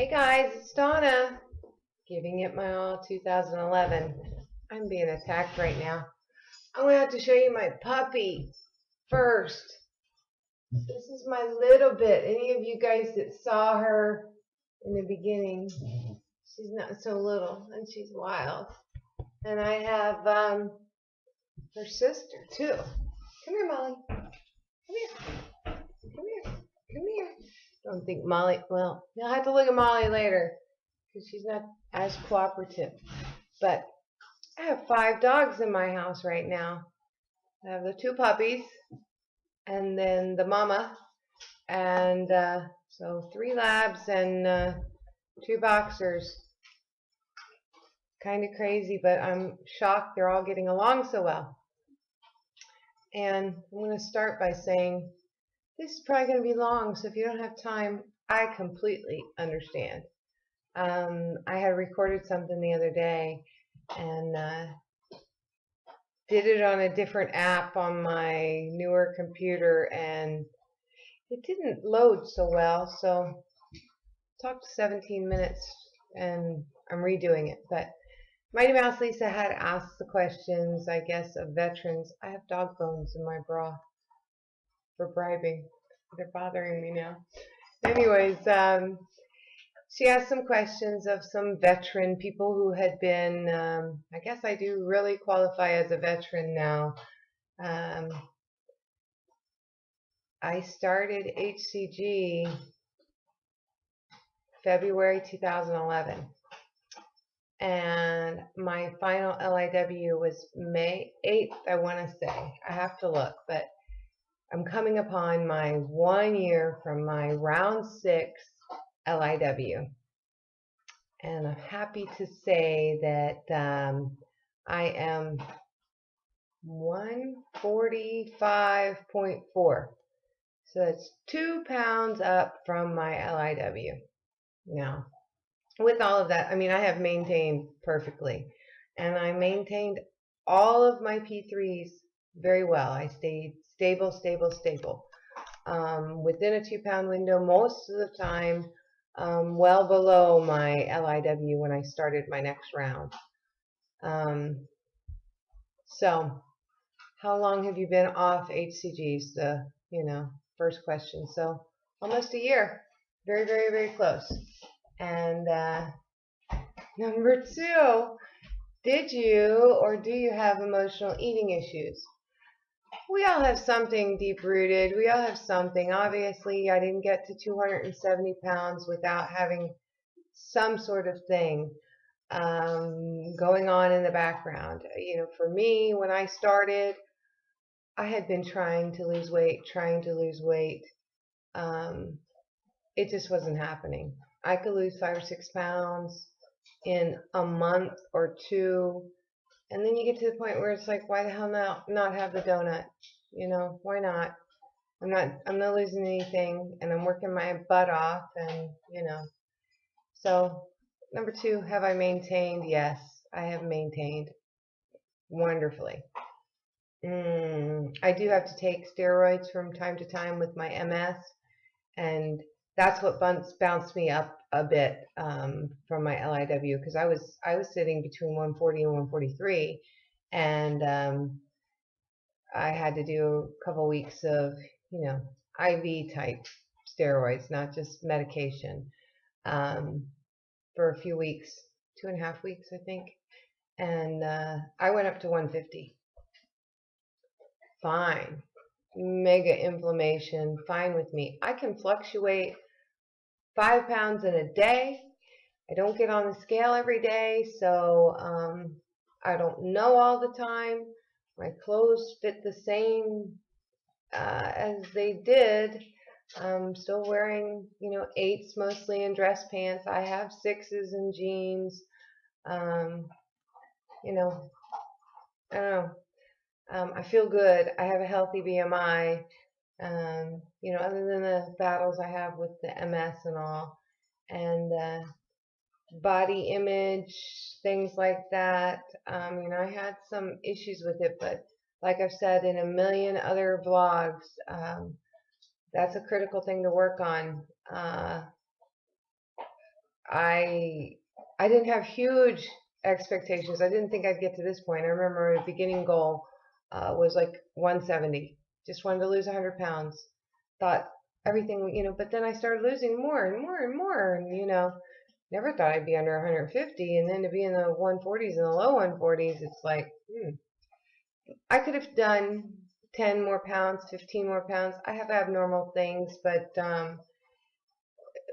Hey guys, it's Donna, giving it my all 2011. I'm being attacked right now. I'm going to have to show you my puppy first. This is my little bit. Any of you guys that saw her in the beginning, she's not so little and she's wild. And I have her sister too. Come here, Molly. Come here. Come here. Come here. Don't think Molly, well, you'll have to look at Molly later because she's not as cooperative. But I have 5 dogs in my house right now. I have the 2 puppies and then the mama, and so 3 labs and 2 boxers. Kind of crazy, but I'm shocked they're all getting along so well. And I'm going to start by saying this is probably going to be long, so if you don't have time, I completely understand. I had recorded something the other day and did it on a different app on my newer computer, and it didn't load so well, so talked 17 minutes and I'm redoing it. But Mightymouse Lisa had asked the questions, I guess, of veterans. I have dog bones in my bra for bribing. They're bothering me now. Anyways, she asked some questions of some veteran people who had been, I guess I do really qualify as a veteran now. I started HCG February 2011, and my final LIW was May 8th, I want to say. I have to look, but I'm coming upon my 1 year from my round 6 LIW. And I'm happy to say that I am 145.4. So that's 2 pounds up from my LIW. Now, with all of that, I mean, I have maintained perfectly. And I maintained all of my P3s very well. I stayed stable. Within a 2 pound window most of the time, well below my LIW when I started my next round. So, how long have you been off HCGs? The first question. So, almost a year. Very close. And number 2, did you or do you have emotional eating issues? We all have something deep-rooted. We all have something. Obviously, I didn't get to 270 pounds without having some sort of thing going on in the background. For me, when I started, I had been trying to lose weight. It just wasn't happening. I could lose 5 or 6 pounds in a month or 2. And then you get to the point where it's like, why the hell not have the donut? Why not? I'm not losing anything, and I'm working my butt off, and So, number 2, have I maintained? Yes, I have maintained wonderfully. I do have to take steroids from time to time with my MS, and that's what bounced me up a bit from my LIW, because I was sitting between 140 and 143, and I had to do a couple weeks of IV type steroids, not just medication, for a few weeks, 2.5 weeks I think, and I went up to 150. Fine. Mega inflammation, fine with me. I can fluctuate 5 pounds in a day. I don't get on the scale every day, so I don't know all the time. My clothes fit the same as they did. I'm still wearing, 8s mostly in dress pants. I have 6s in jeans. I don't know. I feel good. I have a healthy BMI. Other than the battles I have with the MS and all, and body image, things like that. I had some issues with it, but like I've said in a million other vlogs, that's a critical thing to work on. I didn't have huge expectations. I didn't think I'd get to this point. I remember my beginning goal was like 170. Just wanted to lose 100 pounds. Thought everything, but then I started losing more and more and more, and never thought I'd be under 150, and then to be in the 140s and the low 140s, it's like, I could have done 10 more pounds, 15 more pounds. I have abnormal things, but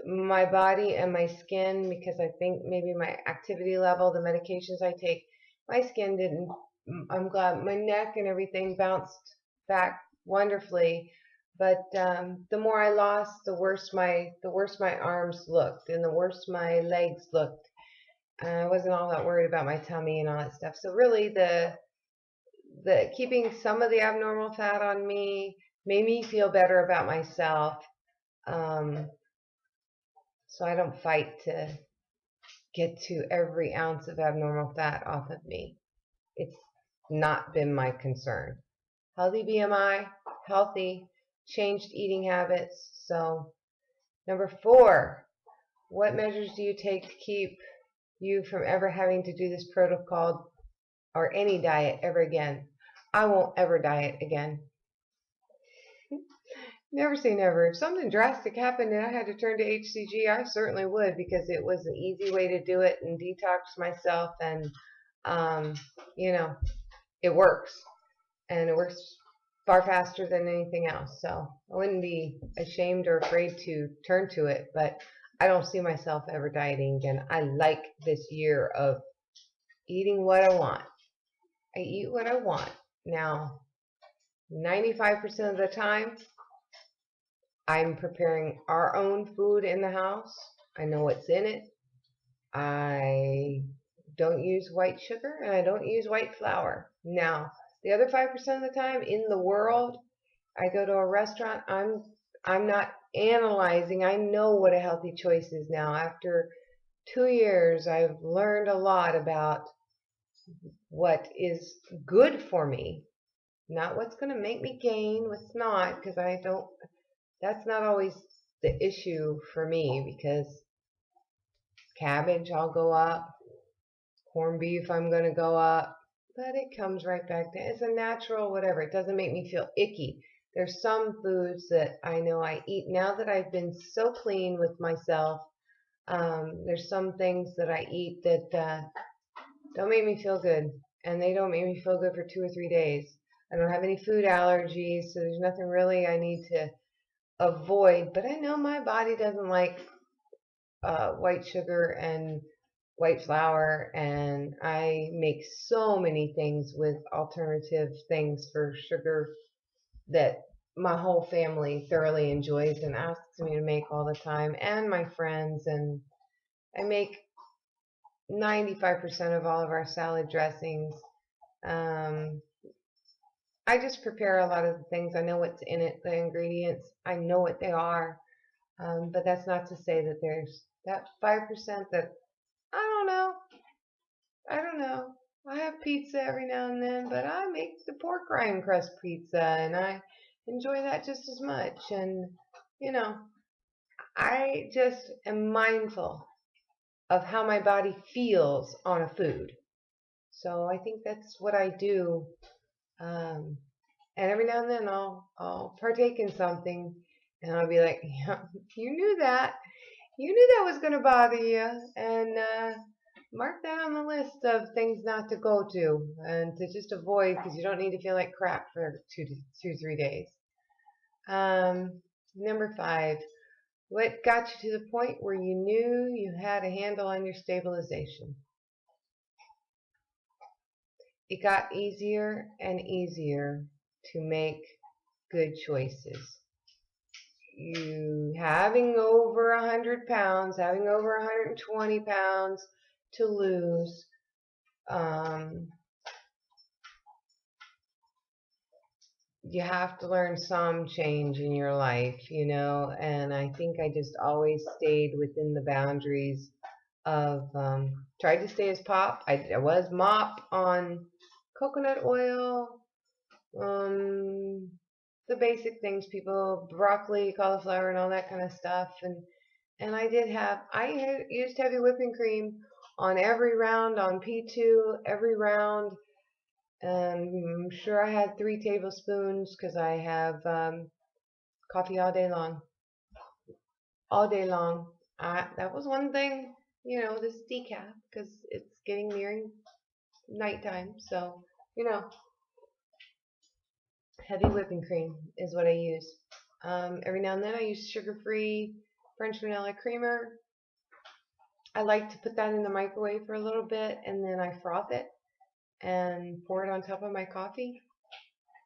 my body and my skin, because I think maybe my activity level, the medications I take, my skin didn't. I'm glad my neck and everything bounced back wonderfully, but the more I lost, the worse my arms looked, and the worse my legs looked. I wasn't all that worried about my tummy and all that stuff. So really, the keeping some of the abnormal fat on me made me feel better about myself. So I don't fight to get to every ounce of abnormal fat off of me. It's not been my concern. Healthy BMI, healthy, changed eating habits. So number 4, what measures do you take to keep you from ever having to do this protocol or any diet ever again? I won't ever diet again. Never say never. If something drastic happened and I had to turn to HCG, I certainly would, because it was an easy way to do it and detox myself, and it works, and it works far faster than anything else. So I wouldn't be ashamed or afraid to turn to it, but I don't see myself ever dieting again. I like this year of eating what I want. I eat what I want. Now, 95% of the time, I'm preparing our own food in the house. I know what's in it. I don't use white sugar, and I don't use white flour. Now, the other 5% of the time in the world, I go to a restaurant, I'm not analyzing. I know what a healthy choice is now. After 2 years, I've learned a lot about what is good for me, not what's going to make me gain, what's not, because that's not always the issue for me, because cabbage, I'll go up. Corned beef, I'm going to go up. But it comes right back to, it's a natural whatever. It doesn't make me feel icky. There's some foods that I know I eat now that I've been so clean with myself. There's some things that I eat that don't make me feel good. And they don't make me feel good for 2 or 3 days. I don't have any food allergies, so there's nothing really I need to avoid. But I know my body doesn't like white sugar and white flour, and I make so many things with alternative things for sugar that my whole family thoroughly enjoys and asks me to make all the time, and my friends. And I make 95% of all of our salad dressings. I just prepare a lot of the things. I know what's in it, the ingredients. I know what they are. But that's not to say that there's that 5% that I don't know. I have pizza every now and then, but I make the pork rind crust pizza, and I enjoy that just as much. And, I just am mindful of how my body feels on a food. So I think that's what I do. And every now and then I'll partake in something, and I'll be like, yeah, you knew that. You knew that was going to bother you. And mark that on the list of things not to go to and to just avoid, because you don't need to feel like crap for 3 days. Number 5, what got you to the point where you knew you had a handle on your stabilization? It got easier and easier to make good choices. You having over 100 pounds, having over 120 pounds to lose, you have to learn some change in your life, and I think I just always stayed within the boundaries of, tried to stay as pop. I was mop on coconut oil, the basic things, people, broccoli, cauliflower, and all that kind of stuff, and And I used heavy whipping cream on every round on P2, every round. I'm sure I had 3 tablespoons because I have coffee all day long. All day long. That was one thing, this decaf, because it's getting nearing nighttime. So, heavy whipping cream is what I use. Every now and then I use sugar-free French vanilla creamer. I like to put that in the microwave for a little bit, and then I froth it and pour it on top of my coffee.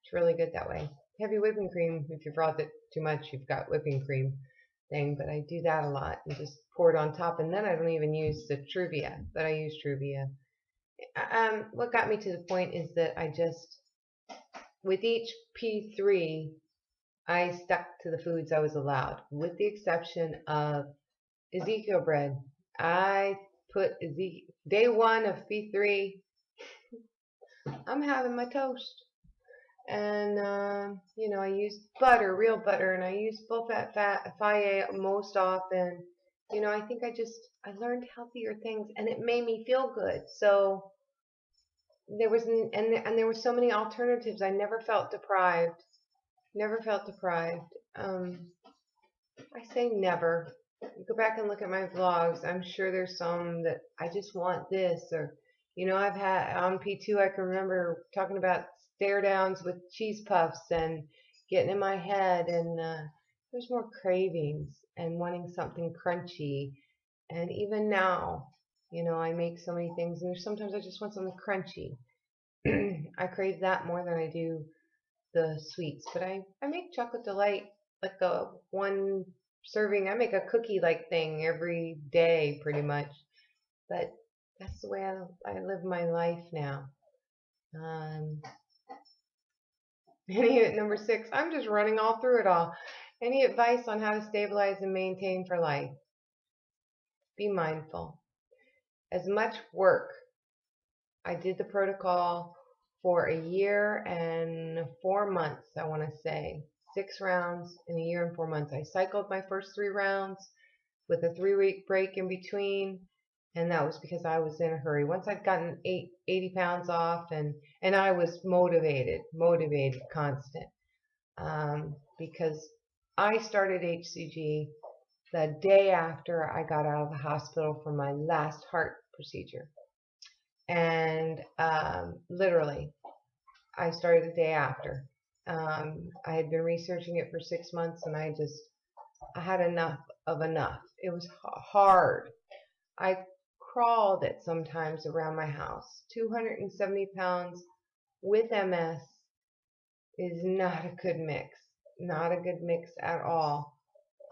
It's really good that way. Heavy whipping cream, if you froth it too much, you've got whipping cream thing, but I do that a lot and just pour it on top, and then I don't even use the Truvia, but I use Truvia. What got me to the point is that with each P3, I stuck to the foods I was allowed, with the exception of Ezekiel bread. I put day 1 of P3, I'm having my toast. And, I use butter, real butter, and I use full-fat Faye most often. I think I learned healthier things, and it made me feel good. So there were so many alternatives. I never felt deprived. Never felt deprived. I say never. Go back and look at my vlogs. I'm sure there's some that I just want this, or I've had on P2. I can remember talking about stare downs with cheese puffs and getting in my head, and there's more cravings and wanting something crunchy. And even now, I make so many things, and there's sometimes I just want something crunchy. I crave that more than I do the sweets. But I make chocolate delight, like a one serving. I make a cookie like thing every day pretty much. But that's the way I live my life now. Number 6, I'm just running all through it all. Any advice on how to stabilize and maintain for life? Be mindful. As much work. I did the protocol for a year and 4 months, I want to say. 6 rounds in a year and 4 months. I cycled my first 3 rounds with a 3-week break in between, and that was because I was in a hurry. Once I'd gotten 80 pounds off, and I was motivated, constant, because I started HCG the day after I got out of the hospital for my last heart procedure. And literally, I started the day after. I had been researching it for 6 months, and I had enough of enough. It was hard. I crawled it sometimes around my house. 270 pounds with MS is not a good mix. Not a good mix at all.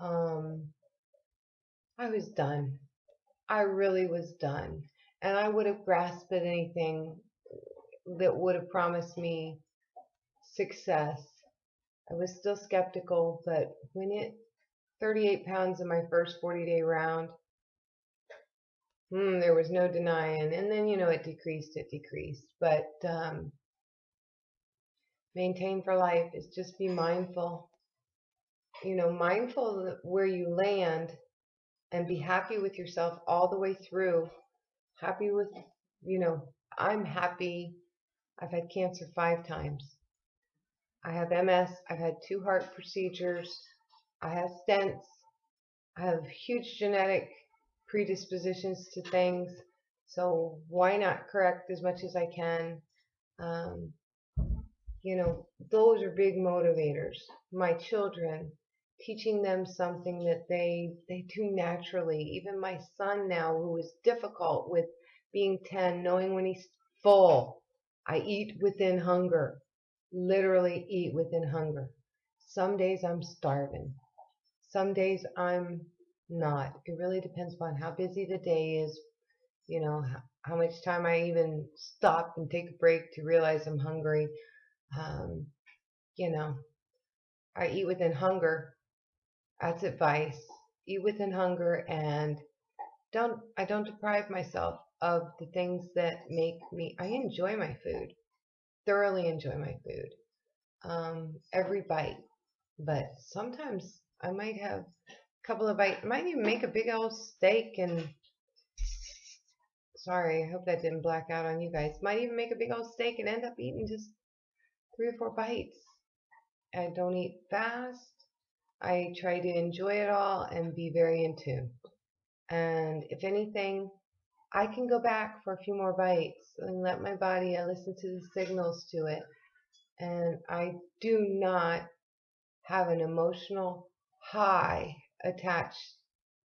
I was done. I really was done. And I would have grasped at anything that would have promised me success. I was still skeptical, but when 38 pounds in my first 40-day round, there was no denying. And then, it decreased. But maintain for life is just be mindful. Mindful where you land, and be happy with yourself all the way through. Happy with, I'm happy. I've had cancer 5 times. I have MS. I've had 2 heart procedures. I have stents. I have huge genetic predispositions to things. So why not correct as much as I can? Those are big motivators. My children, teaching them something that they do naturally. Even my son now, who is difficult with being 10, knowing when he's full. I eat within hunger. Literally eat within hunger. Some days I'm starving. Some days I'm not. It really depends upon how busy the day is, how much time I even stop and take a break to realize I'm hungry. I eat within hunger. That's advice. Eat within hunger, and I don't deprive myself of the things that make me. I enjoy my food. Thoroughly enjoy my food. Every bite. But sometimes I might have couple of bites. Might even make a big old steak and, sorry, I hope that didn't black out on you guys. Might even make a big old steak and end up eating just 3 or 4 bites. I don't eat fast. I try to enjoy it all and be very in tune. And if anything, I can go back for a few more bites and let my body listen to the signals to it. And I do not have an emotional high attached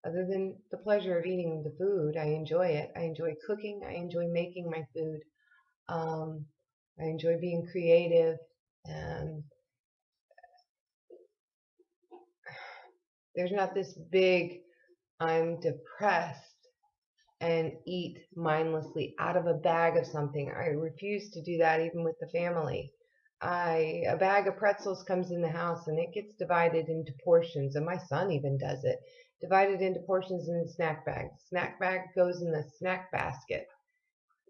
other than the pleasure of eating the food. I enjoy it. I enjoy cooking. I enjoy making my food. I enjoy being creative. And there's not this big, I'm depressed and eat mindlessly out of a bag of something. I refuse to do that even with the family. A bag of pretzels comes in the house and it gets divided into portions, and my son even does it. Divided into portions in the snack bag. Snack bag goes in the snack basket.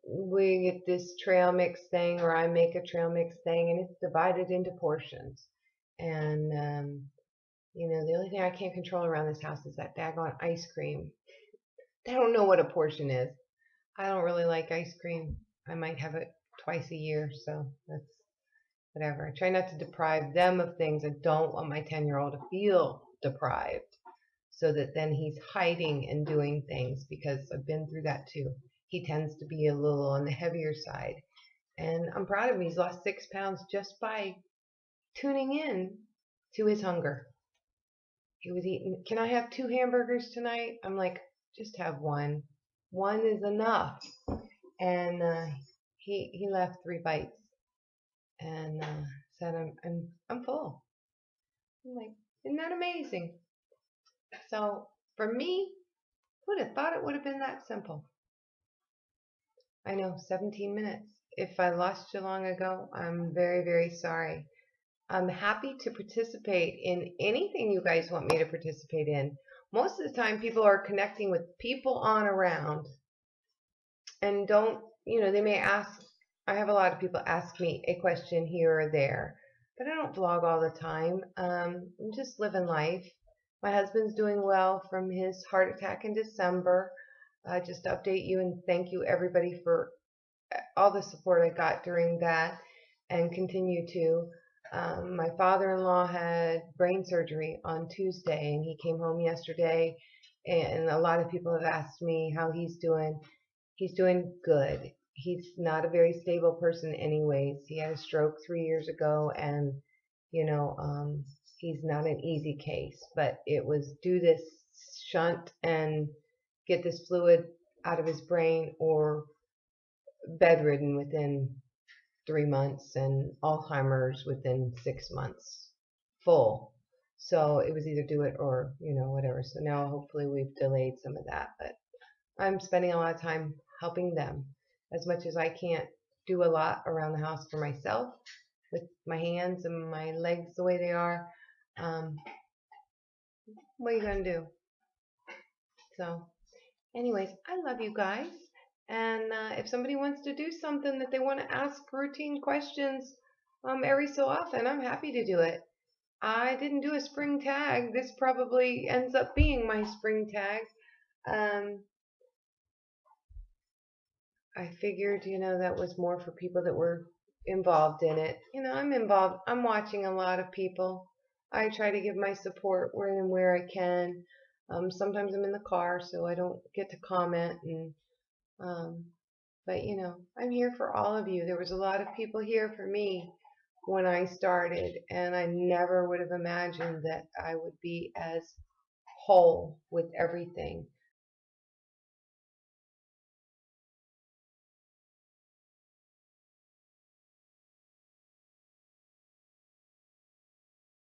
We get this trail mix thing, or I make a trail mix thing, and it's divided into portions. And the only thing I can't control around this house is that daggone ice cream. I don't know what a portion is. I don't really like ice cream. I might have it twice a year, so that's whatever. I try not to deprive them of things. I don't want my 10-year-old to feel deprived so that then he's hiding and doing things, because I've been through that too. He tends to be a little on the heavier side. And I'm proud of him. He's lost 6 pounds just by tuning in to his hunger. He was eating, can I have 2 hamburgers tonight? I'm like, just have one. One is enough. And he left 3 bites and said, I'm full. I'm like, isn't that amazing? So for me, who would have thought it would have been that simple? I know, 17 minutes. If I lost you long ago, I'm very, very sorry. I'm happy to participate in anything you guys want me to participate in. Most of the time, people are connecting with people on around and don't, they may ask. I have a lot of people ask me a question here or there, but I don't vlog all the time. I'm just living life. My husband's doing well from his heart attack in December. Just to update you and thank you everybody for all the support I got during that and continue to. My father-in-law had brain surgery on Tuesday, and he came home yesterday, and a lot of people have asked me how he's doing. He's doing good. He's not a very stable person anyways. He had a stroke 3 years ago, and he's not an easy case, but it was do this shunt and get this fluid out of his brain, or bedridden within 3 months and Alzheimer's within 6 months full. So it was either do it or, whatever. So now hopefully we've delayed some of that, but I'm spending a lot of time helping them as much as I can't do a lot around the house for myself with my hands and my legs the way they are. What are you going to do? So anyways, I love you guys. And if somebody wants to do something that they want to ask routine questions every so often, I'm happy to do it. I didn't do a spring tag. This probably ends up being my spring tag. I figured, that was more for people that were involved in it. I'm involved. I'm watching a lot of people. I try to give my support where I can. Sometimes I'm in the car, so I don't get to comment. But I'm here for all of you. There was a lot of people here for me when I started, and I never would have imagined that I would be as whole with everything.